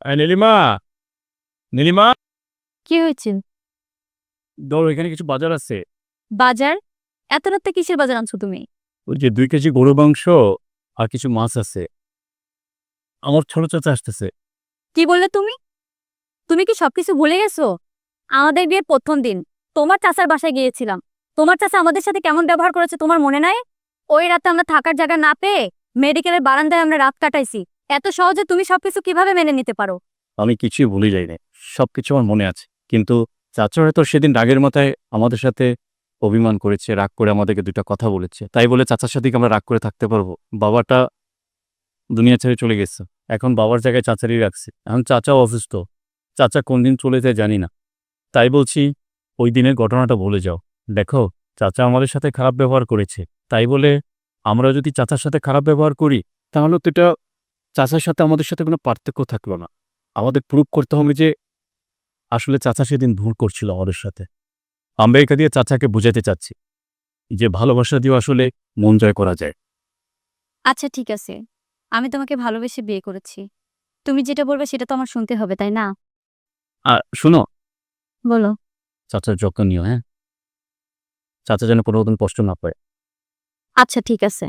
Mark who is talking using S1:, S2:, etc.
S1: নীলিমা, নীলিমা,
S2: কি হয়েছে?
S1: ধরো এখানে কিছু বাজার আছে।
S2: বাজার? এত রাতে কিসের বাজার আনছো তুমি?
S1: ওই যে 2 কেজি গরু মাংস আর কিছু মাছ আছে। আমার ছোট চাচা আসতেছে।
S2: কি বললে তুমি? তুমি কি সবকিছু ভুলে গেছো? আমাদের বিয়ের প্রথম দিন তোমার চাচার বাসায় গিয়েছিলাম। তোমার চাচা আমাদের সাথে কেমন ব্যবহার করেছে তোমার মনে নাই? ওই রাতে আমরা থাকার জায়গা না পেয়ে মেডিকেলের বারান্দায় আমরা রাত কাটাইছি। এত সহজে তুমি সবকিছু কিভাবে মেনে নিতে পারো?
S1: আমি কিছুই ভুলে যাই না, সবকিছু আমার মনে আছে। কিন্তু চাচা হয়তো সেদিন রাগের মাথায় আমাদের সাথে অভিমান করেছে, রাগ করে আমাদেরকে 2টা কথা বলেছে, তাই বলে চাচার সাথে কি আমরা রাগ করে থাকতে পারবো? বাবাটা দুনিয়া ছেড়ে চলে গেছে, এখন বাবার জায়গায় চাচারই রাখছে। এখন চাচাও অসুস্থ, চাচা কোন দিন চলে যায় জানি না। তাই বলছি, ওই দিনের ঘটনাটা ভুলে যাও। দেখো, চাচা আমাদের সাথে খারাপ ব্যবহার করেছে, তাই বলে আমরা যদি চাচার সাথে খারাপ ব্যবহার করি, তাহলে তো এটা চাচার সাথে আমাদের সাথে কোনো পার্থক্য থাকলো না। আমাদের প্রুভ করতে হবে যে আসলে চাচা সেদিন ভুল করছিল আমাদের সাথে। আমরা এটা দিয়ে চাচাকে বুঝাতে চাচ্ছি যে ভালোবাসা দিয়ে আসলে মন জয় করা যায়।
S2: আচ্ছা ঠিক আছে, আমি তোমাকে ভালোবেসে বিয়ে করেছি। তুমি যেটা বলবে সেটা তো আমার শুনতে হবে, তাই না?
S1: আর শুনো,
S2: বলো।
S1: চাচার যত্ন নিও, হ্যাঁ? চাচা যেন কোনো রকম কষ্ট না পায়।
S2: আচ্ছা ঠিক আছে।